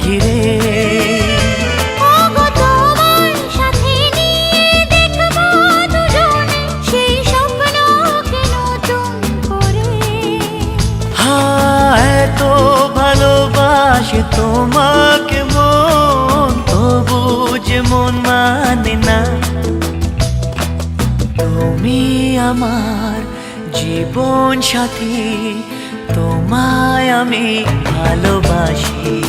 ঘিরে। এতো ভালোবাসে তোমাকে মন, তবু যে মন মানে না। তুমি আমার জীবন সাথী, তোমায় আমি ভালোবাসি।